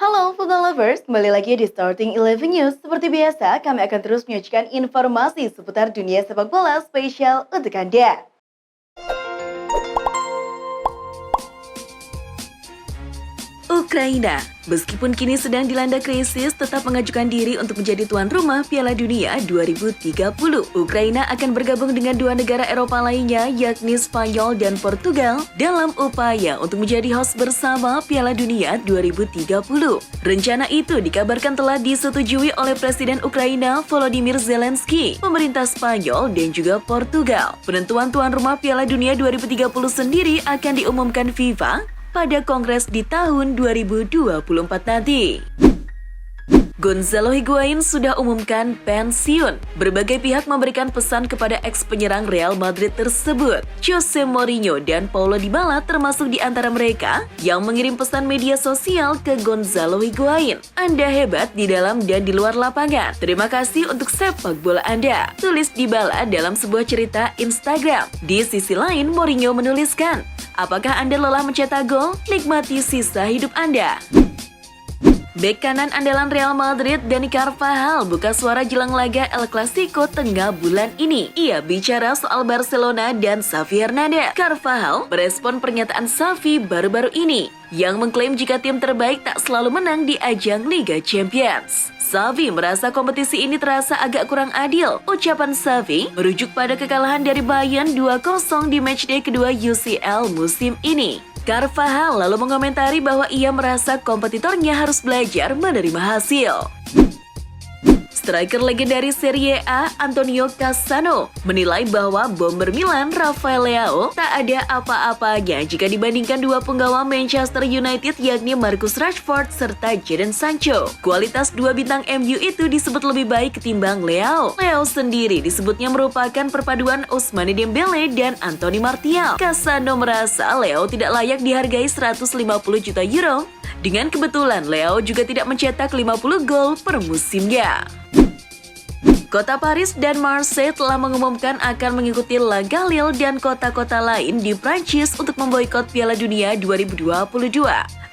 Halo football lovers, kembali lagi di Starting 11 News. Seperti biasa, kami akan terus menyajikan informasi seputar dunia sepak bola spesial untuk Anda. Ukraina, meskipun kini sedang dilanda krisis, tetap mengajukan diri untuk menjadi tuan rumah Piala Dunia 2030. Ukraina akan bergabung dengan dua negara Eropa lainnya, yakni Spanyol dan Portugal, dalam upaya untuk menjadi host bersama Piala Dunia 2030. Rencana itu dikabarkan telah disetujui oleh Presiden Ukraina Volodymyr Zelensky, pemerintah Spanyol, dan juga Portugal. Penentuan tuan rumah Piala Dunia 2030 sendiri akan diumumkan FIFA pada Kongres di tahun 2024 nanti. Gonzalo Higuain sudah umumkan pensiun. Berbagai pihak memberikan pesan kepada ex-penyerang Real Madrid tersebut. Jose Mourinho dan Paulo Dybala termasuk di antara mereka yang mengirim pesan media sosial ke Gonzalo Higuain. Anda hebat di dalam dan di luar lapangan. Terima kasih untuk sepak bola Anda, tulis Dybala dalam sebuah cerita Instagram. Di sisi lain, Mourinho menuliskan, apakah Anda lelah mencetak gol? Nikmati sisa hidup Anda. Bek kanan andalan Real Madrid, Dani Carvajal, buka suara jelang laga El Clasico tengah bulan ini. Ia bicara soal Barcelona dan Xavi Hernandez. Carvajal merespon pernyataan Xavi baru-baru ini, yang mengklaim jika tim terbaik tak selalu menang di ajang Liga Champions. Xavi merasa kompetisi ini terasa agak kurang adil. Ucapan Xavi merujuk pada kekalahan dari Bayern 2-0 di matchday kedua UCL musim ini. Carvajal lalu mengomentari bahwa ia merasa kompetitornya harus belajar menerima hasil. Striker legendaris Serie A Antonio Cassano menilai bahwa bomber Milan Rafael Leao tak ada apa-apanya jika dibandingkan dua penggawa Manchester United, yakni Marcus Rashford serta Jadon Sancho. Kualitas dua bintang MU itu disebut lebih baik ketimbang Leao. Leao sendiri disebutnya merupakan perpaduan Ousmane Dembele dan Anthony Martial. Cassano merasa Leao tidak layak dihargai 150 juta euro. Dengan kebetulan, Leao juga tidak mencetak 50 gol per musimnya. Kota Paris dan Marseille telah mengumumkan akan mengikuti langkah Lille dan kota-kota lain di Prancis untuk memboikot Piala Dunia 2022.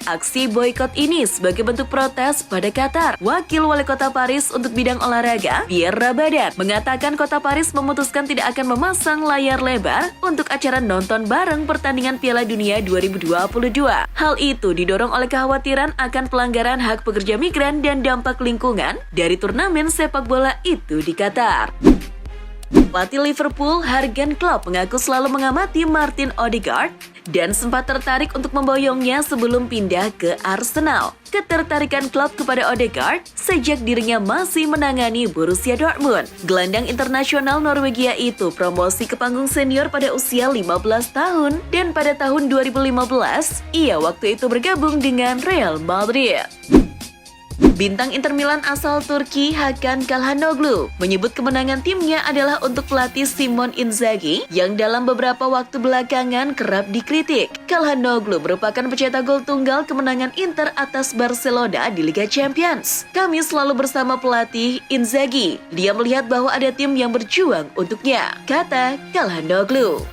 Aksi boikot ini sebagai bentuk protes pada Qatar. Wakil Wali Kota Paris untuk bidang olahraga, Pierre Rabadan, mengatakan Kota Paris memutuskan tidak akan memasang layar lebar untuk acara nonton bareng pertandingan Piala Dunia 2022. Hal itu didorong oleh kekhawatiran akan pelanggaran hak pekerja migran dan dampak lingkungan dari turnamen sepak bola itu di Qatar. Pelatih Liverpool Jurgen Klopp mengaku selalu mengamati Martin Odegaard dan sempat tertarik untuk memboyongnya sebelum pindah ke Arsenal. Ketertarikan Klopp kepada Odegaard sejak dirinya masih menangani Borussia Dortmund. Gelandang internasional Norwegia itu promosi ke panggung senior pada usia 15 tahun dan pada tahun 2015 ia waktu itu bergabung dengan Real Madrid. Bintang Inter Milan asal Turki Hakan Calhanoglu menyebut kemenangan timnya adalah untuk pelatih Simone Inzaghi yang dalam beberapa waktu belakangan kerap dikritik. Calhanoglu merupakan pencetak gol tunggal kemenangan Inter atas Barcelona di Liga Champions. Kami selalu bersama pelatih Inzaghi. Dia melihat bahwa ada tim yang berjuang untuknya, kata Calhanoglu.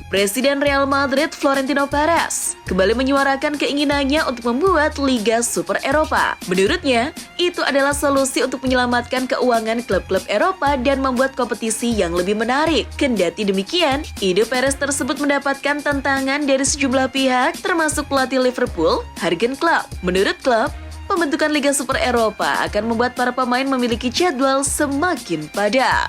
Presiden Real Madrid Florentino Perez kembali menyuarakan keinginannya untuk membuat Liga Super Eropa. Menurutnya, itu adalah solusi untuk menyelamatkan keuangan klub-klub Eropa dan membuat kompetisi yang lebih menarik. Kendati demikian, ide Perez tersebut mendapatkan tantangan dari sejumlah pihak, termasuk pelatih Liverpool, Jurgen Klopp. Menurut Klopp, pembentukan Liga Super Eropa akan membuat para pemain memiliki jadwal semakin padat.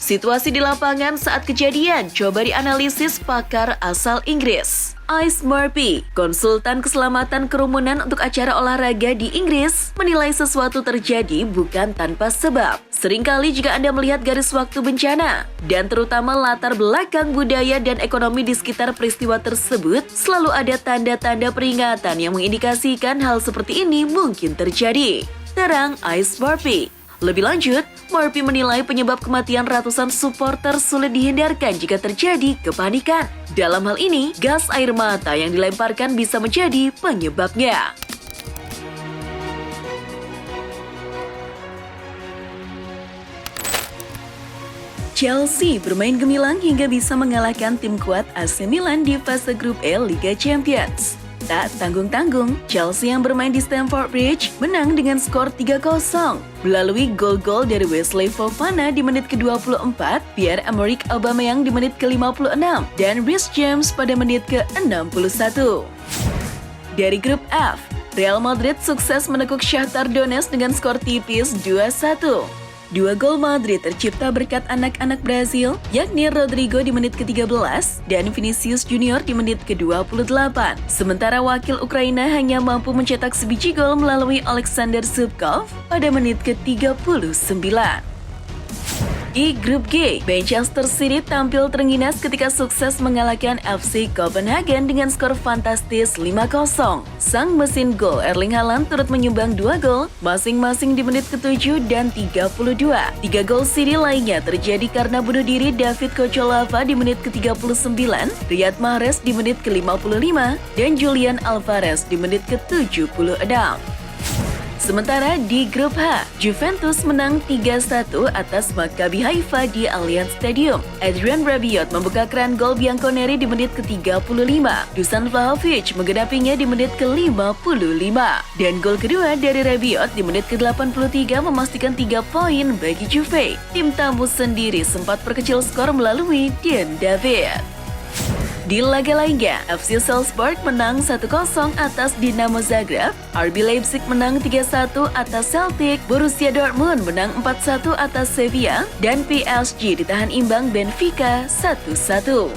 Situasi di lapangan saat kejadian coba dianalisis pakar asal Inggris. Ice Murphy, konsultan keselamatan kerumunan untuk acara olahraga di Inggris, menilai sesuatu terjadi bukan tanpa sebab. Seringkali jika Anda melihat garis waktu bencana, dan terutama latar belakang budaya dan ekonomi di sekitar peristiwa tersebut, selalu ada tanda-tanda peringatan yang mengindikasikan hal seperti ini mungkin terjadi. Terang Ice Murphy. Lebih lanjut, Murphy menilai penyebab kematian ratusan supporter sulit dihindarkan jika terjadi kepanikan. Dalam hal ini, gas air mata yang dilemparkan bisa menjadi penyebabnya. Chelsea bermain gemilang hingga bisa mengalahkan tim kuat AC Milan di fase grup E Liga Champions. Tak tanggung-tanggung, Chelsea yang bermain di Stamford Bridge menang dengan skor 3-0 melalui gol-gol dari Wesley Fofana di menit ke-24, Pierre-Emerick Aubameyang di menit ke-56, dan Reece James pada menit ke-61. Dari grup F, Real Madrid sukses menekuk Shakhtar Donetsk dengan skor tipis 2-1. Dua gol Madrid tercipta berkat anak-anak Brazil, yakni Rodrigo di menit ke-13 dan Vinicius Junior di menit ke-28. Sementara wakil Ukraina hanya mampu mencetak sebiji gol melalui Alexander Zubkov pada menit ke-39. Di grup G, Manchester City tampil terengginas ketika sukses mengalahkan FC Copenhagen dengan skor fantastis 5-0. Sang mesin gol Erling Haaland turut menyumbang 2 gol, masing-masing di menit ke-7 dan 32. 3 gol City lainnya terjadi karena bunuh diri David Kocholava di menit ke-39, Riyad Mahrez di menit ke-55, dan Julian Alvarez di menit ke-76. Sementara di grup H, Juventus menang 3-1 atas Maccabi Haifa di Allianz Stadium. Adrian Rabiot membuka keran gol Bianconeri di menit ke-35. Dusan Vlahovic menggenapinya di menit ke-55. Dan gol kedua dari Rabiot di menit ke-83 memastikan 3 poin bagi Juve. Tim tamu sendiri sempat perkecil skor melalui Dean David. Di laga lainnya, FC Salzburg menang 1-0 atas Dinamo Zagreb, RB Leipzig menang 3-1 atas Celtic, Borussia Dortmund menang 4-1 atas Sevilla, dan PSG ditahan imbang Benfica 1-1.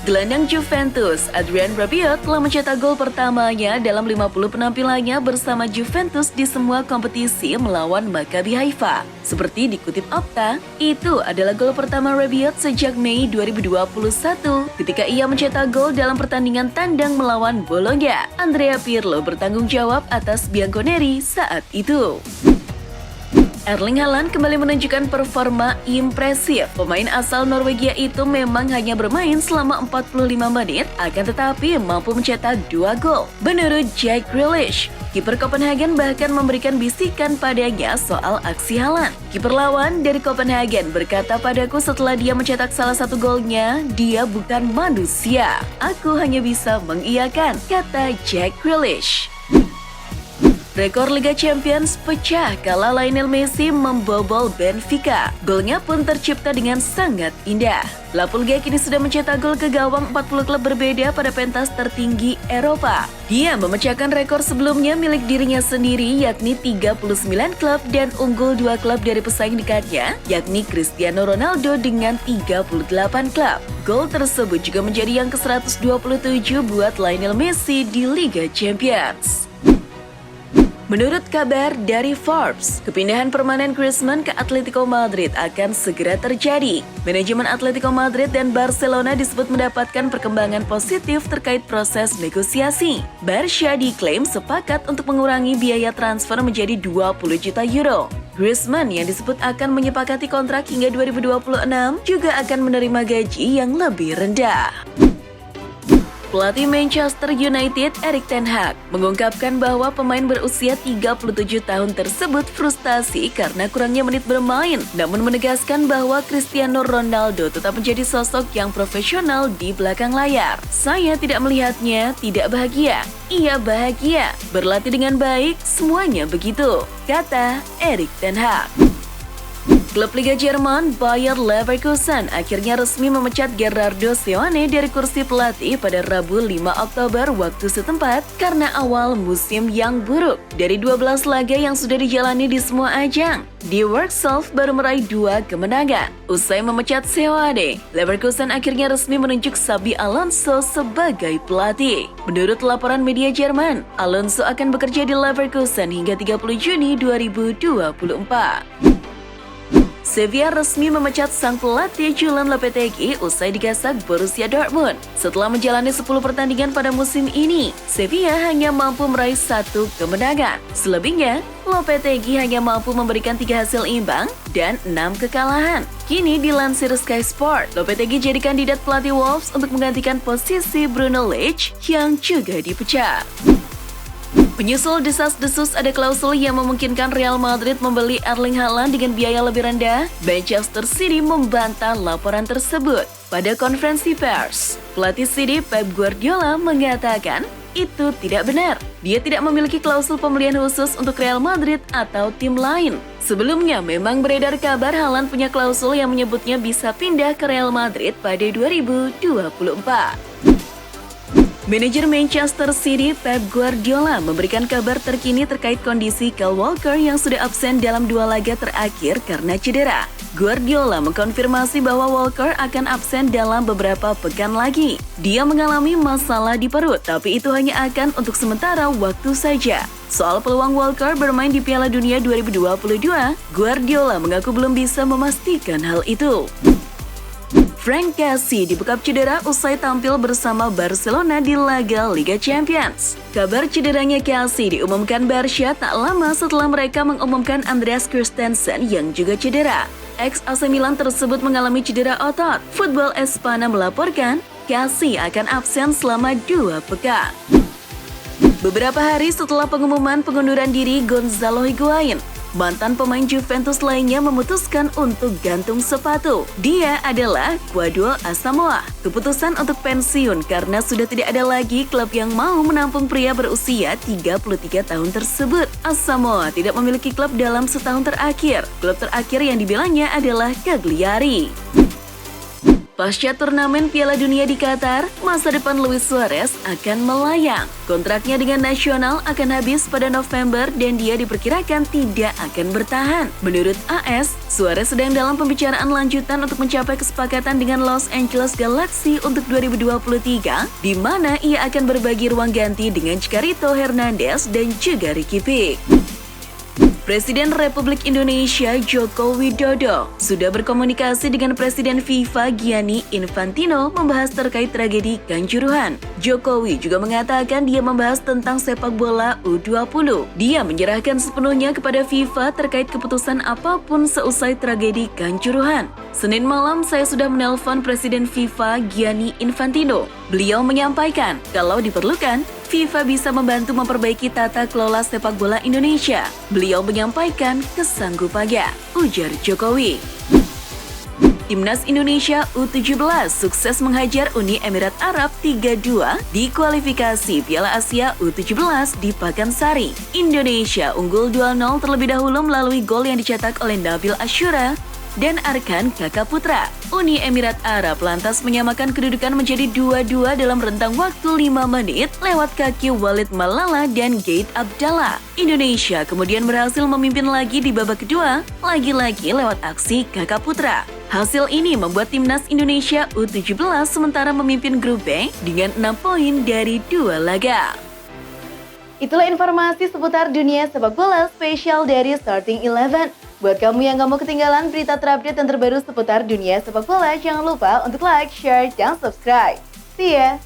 Gelandang Juventus, Adrian Rabiot telah mencetak gol pertamanya dalam 50 penampilannya bersama Juventus di semua kompetisi melawan Maccabi Haifa. Seperti dikutip Opta, itu adalah gol pertama Rabiot sejak Mei 2021 ketika ia mencetak gol dalam pertandingan tandang melawan Bologna. Andrea Pirlo bertanggung jawab atas Bianconeri saat itu. Erling Haaland kembali menunjukkan performa impresif. Pemain asal Norwegia itu memang hanya bermain selama 45 menit, akan tetapi mampu mencetak 2 gol. Menurut Jack Grealish, kiper Copenhagen bahkan memberikan bisikan padanya soal aksi Haaland. Kiper lawan dari Copenhagen berkata padaku setelah dia mencetak salah satu golnya, dia bukan manusia. Aku hanya bisa mengiyakan, kata Jack Grealish. Rekor Liga Champions pecah kala Lionel Messi membobol Benfica. Golnya pun tercipta dengan sangat indah. La Pulga kini sudah mencetak gol ke gawang 40 klub berbeda pada pentas tertinggi Eropa. Dia memecahkan rekor sebelumnya milik dirinya sendiri, yakni 39 klub, dan unggul 2 klub dari pesaing dekatnya, yakni Cristiano Ronaldo dengan 38 klub. Gol tersebut juga menjadi yang ke-127 buat Lionel Messi di Liga Champions. Menurut kabar dari Forbes, kepindahan permanen Griezmann ke Atletico Madrid akan segera terjadi. Manajemen Atletico Madrid dan Barcelona disebut mendapatkan perkembangan positif terkait proses negosiasi. Barca diklaim sepakat untuk mengurangi biaya transfer menjadi 20 juta euro. Griezmann yang disebut akan menyepakati kontrak hingga 2026 juga akan menerima gaji yang lebih rendah. Pelatih Manchester United, Erik ten Hag, mengungkapkan bahwa pemain berusia 37 tahun tersebut frustasi karena kurangnya menit bermain, namun menegaskan bahwa Cristiano Ronaldo tetap menjadi sosok yang profesional di belakang layar. Saya tidak melihatnya tidak bahagia. Ia bahagia, berlatih dengan baik, semuanya begitu, kata Erik ten Hag. Klub Liga Jerman Bayer Leverkusen akhirnya resmi memecat Gerardo Seoane dari kursi pelatih pada Rabu 5 Oktober waktu setempat karena awal musim yang buruk. Dari 12 laga yang sudah dijalani di semua ajang, di Worksoft baru meraih 2 kemenangan. Usai memecat Seoane, Leverkusen akhirnya resmi menunjuk Xabi Alonso sebagai pelatih. Menurut laporan media Jerman, Alonso akan bekerja di Leverkusen hingga 30 Juni 2024. Sevilla resmi memecat sang pelatih Julen Lopetegui usai digasak Borussia Dortmund. Setelah menjalani 10 pertandingan pada musim ini, Sevilla hanya mampu meraih 1 kemenangan. Selebihnya, Lopetegui hanya mampu memberikan 3 hasil imbang dan 6 kekalahan. Kini dilansir Sky Sport, Lopetegui jadi kandidat pelatih Wolves untuk menggantikan posisi Bruno Lage yang juga dipecat. Menyusul desas-desus ada klausul yang memungkinkan Real Madrid membeli Erling Haaland dengan biaya lebih rendah, Manchester City membantah laporan tersebut. Pada konferensi pers, pelatih City Pep Guardiola mengatakan itu tidak benar. Dia tidak memiliki klausul pembelian khusus untuk Real Madrid atau tim lain. Sebelumnya memang beredar kabar Haaland punya klausul yang menyebutnya bisa pindah ke Real Madrid pada 2024. Manajer Manchester City Pep Guardiola memberikan kabar terkini terkait kondisi Kyle Walker yang sudah absen dalam 2 laga terakhir karena cedera. Guardiola mengkonfirmasi bahwa Walker akan absen dalam beberapa pekan lagi. Dia mengalami masalah di perut, tapi itu hanya akan untuk sementara waktu saja. Soal peluang Walker bermain di Piala Dunia 2022, Guardiola mengaku belum bisa memastikan hal itu. Frank Casey dibekap cedera usai tampil bersama Barcelona di laga Liga Champions. Kabar cederanya Casey diumumkan Barca tak lama setelah mereka mengumumkan Andreas Christensen yang juga cedera. Ex AC Milan tersebut mengalami cedera otot. Football Espana melaporkan Casey akan absen selama 2 pekan. Beberapa hari setelah pengumuman pengunduran diri Gonzalo Higuain, mantan pemain Juventus lainnya memutuskan untuk gantung sepatu. Dia adalah Kwadwo Asamoah. Keputusan untuk pensiun karena sudah tidak ada lagi klub yang mau menampung pria berusia 33 tahun tersebut. Asamoah tidak memiliki klub dalam setahun terakhir. Klub terakhir yang dibilangnya adalah Cagliari. Pasca turnamen Piala Dunia di Qatar, masa depan Luis Suarez akan melayang. Kontraknya dengan Nacional akan habis pada November dan dia diperkirakan tidak akan bertahan. Menurut AS, Suarez sedang dalam pembicaraan lanjutan untuk mencapai kesepakatan dengan Los Angeles Galaxy untuk 2023, di mana ia akan berbagi ruang ganti dengan Chikarito Hernandez dan juga Ricky Pique. Presiden Republik Indonesia Joko Widodo sudah berkomunikasi dengan Presiden FIFA Gianni Infantino membahas terkait tragedi Kanjuruhan. Jokowi juga mengatakan dia membahas tentang sepak bola U20. Dia menyerahkan sepenuhnya kepada FIFA terkait keputusan apapun seusai tragedi Kanjuruhan. Senin malam saya sudah menelpon Presiden FIFA Gianni Infantino. Beliau menyampaikan kalau diperlukan, FIFA bisa membantu memperbaiki tata kelola sepak bola Indonesia. Beliau menyampaikan kesanggupannya, ujar Jokowi. Timnas Indonesia U17 sukses menghajar Uni Emirat Arab 3-2 di kualifikasi Piala Asia U17 di Pakansari. Indonesia unggul 2-0 terlebih dahulu melalui gol yang dicetak oleh Nabil Asyura dan Arkan Kakak Putra. Uni Emirat Arab lantas menyamakan kedudukan menjadi 2-2 dalam rentang waktu 5 menit lewat kaki Walid Malala dan Gate Abdallah. Indonesia kemudian berhasil memimpin lagi di babak kedua, lagi-lagi lewat aksi Kakak Putra. Hasil ini membuat Timnas Indonesia U17 sementara memimpin grup B dengan 6 poin dari 2 laga. Itulah informasi seputar dunia sepak bola spesial dari Starting 11. Buat kamu yang gak mau ketinggalan berita terupdate dan terbaru seputar dunia sepak bola, jangan lupa untuk like, share, dan subscribe. See ya!